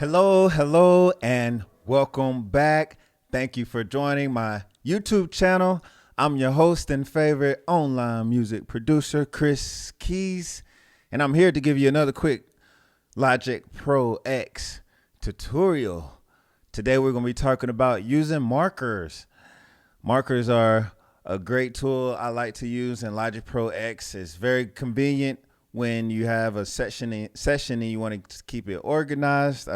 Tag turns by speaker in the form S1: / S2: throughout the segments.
S1: Hello, and welcome back. Thank you for joining my YouTube channel. I'm your host and favorite online music producer, Kris KeyZ, and I'm here to give you another quick Logic Pro X tutorial. Today we're going to be talking about using markers. Markers are a great tool I like to use in Logic Pro X. It's very convenient when you have a session and you want to keep it organized.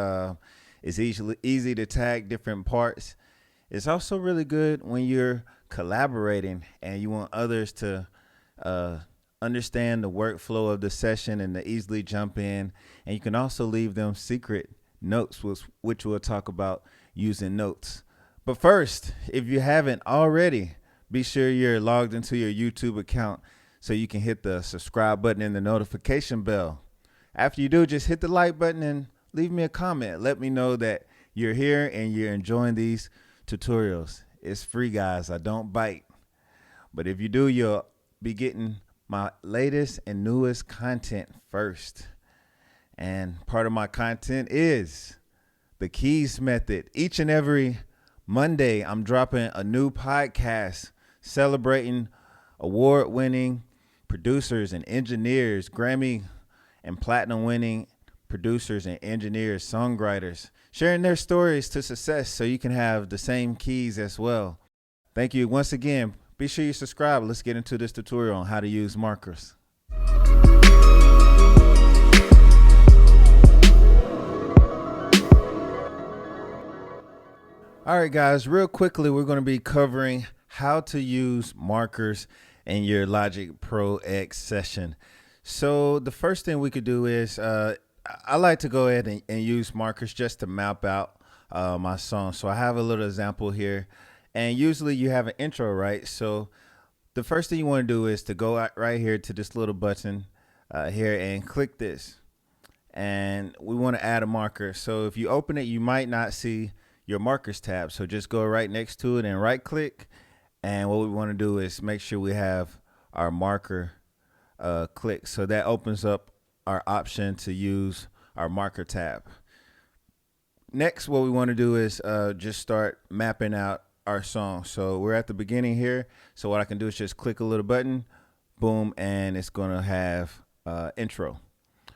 S1: It's easy to tag different parts. It's also really good when you're collaborating and you want others to understand the workflow of the session and to easily jump in. And you can also leave them secret notes, which we'll talk about using notes. But first, if you haven't already, be sure you're logged into your YouTube account so you can hit the subscribe button and the notification bell. After you do, just hit the like button and leave me a comment. Let me know that you're here and you're enjoying these tutorials. It's free, guys. I don't bite. But if you do, you'll be getting my latest and newest content first. And part of my content is the keys method. Each and every Monday, I'm dropping a new podcast celebrating award-winning producers and engineers, Grammy and platinum winning producers and engineers, songwriters, sharing their stories to success so you can have the same keys as well. Thank you once again. Be sure you subscribe. Let's get into this tutorial on how to use markers. All right, guys, real quickly, we're going to be covering how to use markers in your Logic Pro X session. So the first thing we could do is I like to go ahead and use markers just to map out my song. So I have a little example here, and usually you have an intro, right? So the first thing you want to do is to go out right here to this little button here and click this, and we want to add a marker. So if you open it, you might not see your markers tab, so just go right next to it and right click, and what we want to do is make sure we have our marker clicked. So that opens up our option to use our marker tab. Next, what we want to do is just start mapping out our song. So we're at the beginning here, so what I can do is just click a little button, boom, and it's going to have intro.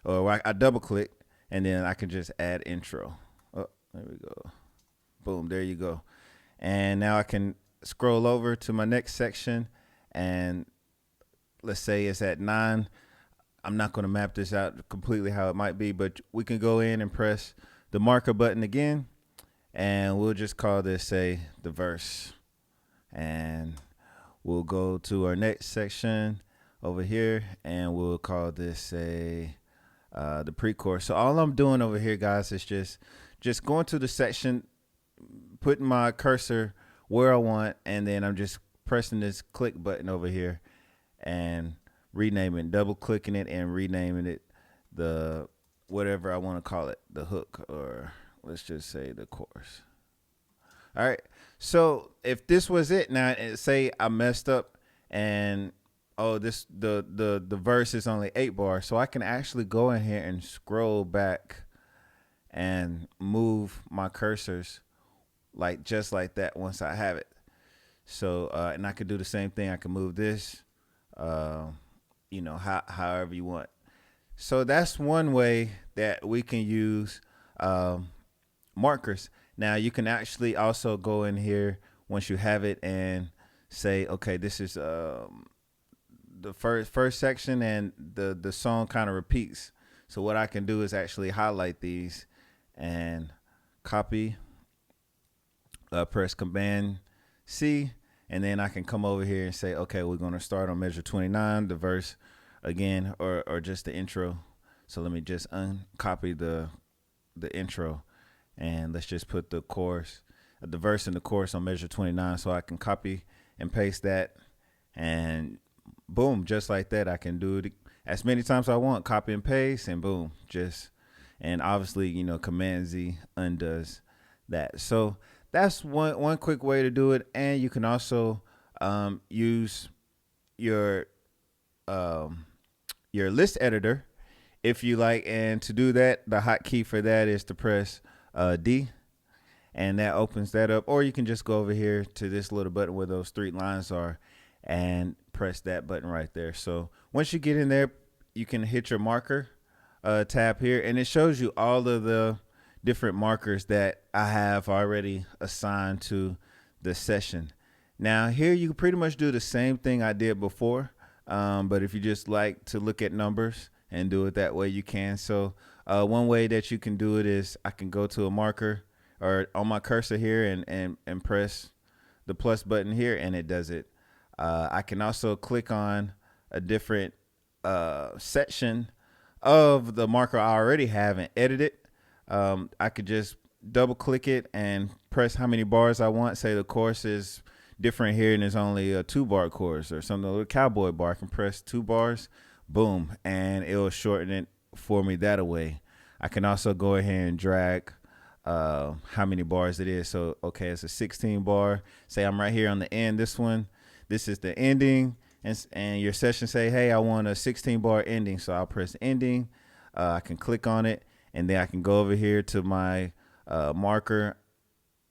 S1: Or I double click and then I can just add intro. Oh, there we go. Boom, there you go. And now I can scroll over to my next section, and let's say it's at 9. I'm not going to map this out completely how it might be, but we can go in and press the marker button again, and we'll just call this, say, the verse. And we'll go to our next section over here, and we'll call this, say, the pre-chorus. So all I'm doing over here, guys, is just going to the section, putting my cursor where I want, and then I'm just pressing this click button over here and renaming, double clicking it and renaming it the whatever I want to call it, the hook, or let's just say the chorus. All right, so if this was it now, and say I messed up and the verse is only 8 bars, so I can actually go in here and scroll back and move my cursors just like that once I have it. So and I could do the same thing. I can move this however you want. So that's one way that we can use markers. Now you can actually also go in here once you have it and say, okay, this is the first section, and the song kind of repeats. So what I can do is actually highlight these and copy, press Command C, and then I can come over here and say, okay, we're going to start on measure 29, the verse again, or just the intro. So let me just uncopy the intro, and let's just put the chorus, the verse and the chorus on measure 29, so I can copy and paste that, and boom, just like that. I can do it as many times as I want, copy and paste, and boom, and obviously, Command Z undoes that. So that's one quick way to do it. And you can also use your list editor if you like. And to do that, the hotkey for that is to press D, and that opens that up. Or you can just go over here to this little button where those three lines are and press that button right there. So once you get in there, you can hit your marker tab here, and it shows you all of the different markers that I have already assigned to the session. Now here you can pretty much do the same thing I did before, but if you just like to look at numbers and do it that way, you can. So one way that you can do it is I can go to a marker or on my cursor here and press the plus button here, and it does it. I can also click on a different section of the marker I already have and edit it. I could just double click it and press how many bars I want. Say the chorus is different here and there's only a 2-bar chorus or something, a little cowboy bar. I can press 2 bars, boom, and it will shorten it for me that way. I can also go ahead and drag how many bars it is. So okay, it's a 16 bar. Say I'm right here on the end. This is the ending, and your session say, hey, I want a 16 bar ending. So I'll press ending. I can click on it, and then I can go over here to my marker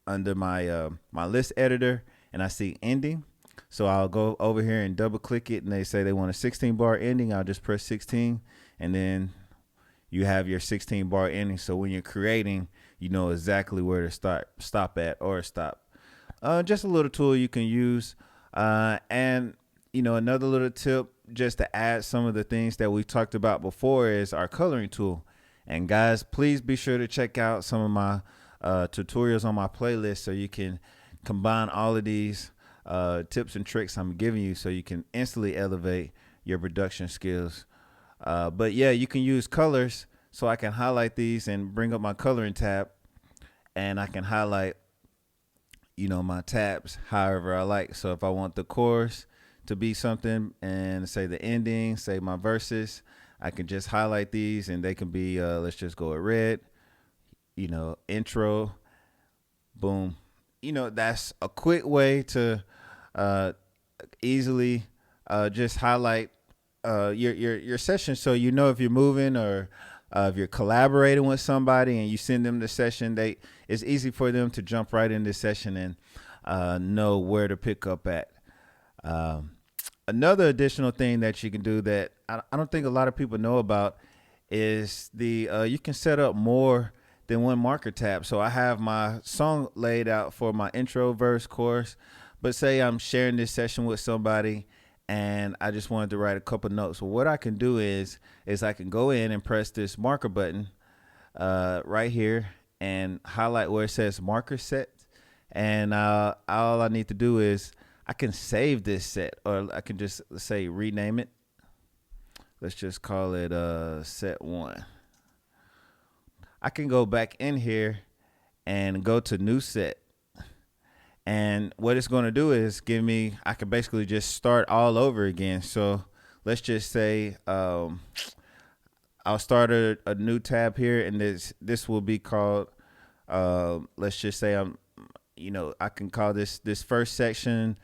S1: under my my list editor, and I see ending. So I'll go over here and double click it, and they say they want a 16 bar ending. I'll just press 16, and then you have your 16 bar ending. So when you're creating, you know exactly where to stop at or stop. Just a little tool you can use. And you know, another little tip just to add some of the things that we talked about before is our coloring tool. And guys, please be sure to check out some of my tutorials on my playlist so you can combine all of these tips and tricks I'm giving you so you can instantly elevate your production skills. But yeah, you can use colors, so I can highlight these and bring up my coloring tab, and I can highlight, you know, my tabs however I like. So if I want the chorus to be something and say the ending, say my verses, I can just highlight these and they can be let's just go with red, you know, intro, boom. You know, that's a quick way to easily just highlight your session, so you know if you're moving or if you're collaborating with somebody and you send them the session, it's easy for them to jump right in this session and know where to pick up at. Another additional thing that you can do that I don't think a lot of people know about is you can set up more than one marker tab. So I have my song laid out for my intro, verse, chorus, but say I'm sharing this session with somebody and I just wanted to write a couple notes. So what I can do is I can go in and press this marker button right here and highlight where it says marker set. And all I need to do is I can save this set, or I can just say rename it. Let's just call it set 1. I can go back in here and go to new set. And what it's going to do is I can basically just start all over again. So let's just say I'll start a new tab here, and this will be called, let's just say I can call this first section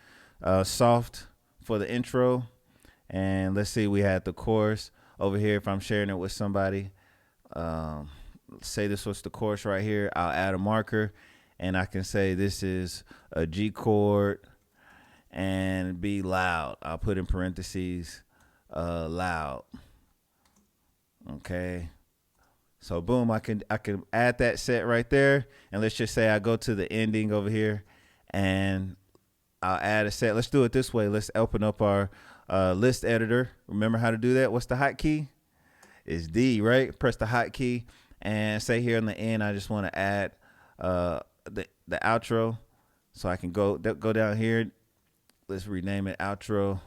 S1: soft for the intro. And let's see, we had the chorus over here. If I'm sharing it with somebody, say this was the chorus right here, I'll add a marker. And I can say this is a G chord and be loud. I'll put in parentheses, loud. Okay. So boom, I can add that set right there. And let's just say I go to the ending over here and I'll add a set. Let's do it this way. Let's open up our list editor. Remember how to do that? What's the hotkey? It's D, right? Press the hotkey and say here on the end, I just want to add the outro, so I can go down here. Let's rename it outro,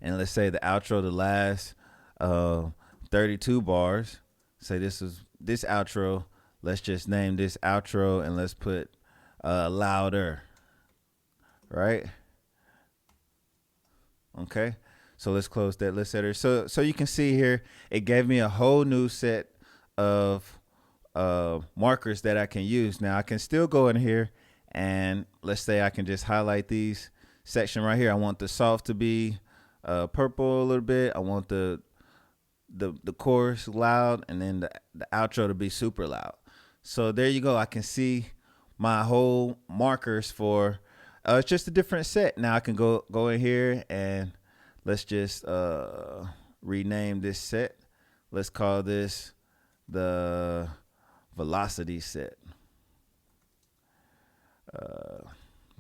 S1: and let's say the outro, the last 32 bars. Say this outro. Let's just name this outro, and let's put louder, right? Okay, so let's close that list editor. So you can see here, it gave me a whole new set of markers that I can use. Now I can still go in here and let's say I can just highlight these section right here. I want the soft to be purple a little bit. I want the chorus loud, and then the outro to be super loud. So there you go. I can see my whole markers for it's just a different set. Now I can go in here and let's just rename this set. Let's call this the velocity set.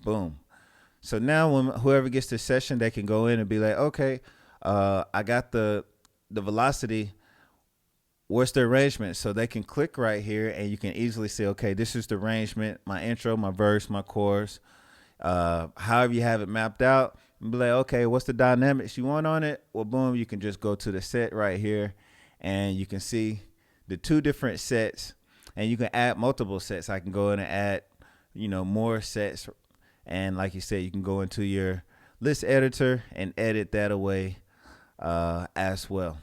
S1: Boom. So now when whoever gets the session, they can go in and be like, okay, I got the velocity. What's the arrangement? So they can click right here and you can easily see, okay, this is the arrangement, my intro, my verse, my chorus. However you have it mapped out, and be like, okay, what's the dynamics you want on it? Well, boom, you can just go to the set right here and you can see the two different sets, and you can add multiple sets. I can go in and add, more sets. And like you said, you can go into your list editor and edit that away as well.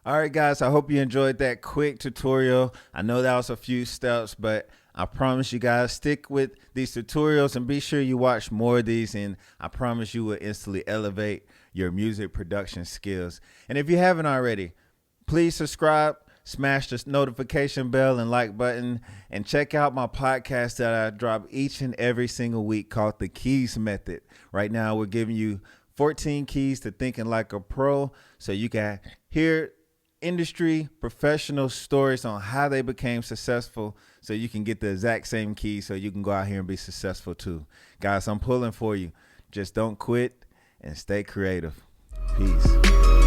S1: All right, guys, I hope you enjoyed that quick tutorial. I know that was a few steps, but I promise you guys, stick with these tutorials and be sure you watch more of these, and I promise you will instantly elevate your music production skills. And if you haven't already, please subscribe, smash the notification bell and like button, and check out my podcast that I drop each and every single week called The KeyZ Method. Right now, we're giving you 14 keys to thinking like a pro so you can hear industry professional stories on how they became successful, so you can get the exact same keys so you can go out here and be successful too. Guys, I'm pulling for you. Just don't quit and stay creative. Peace.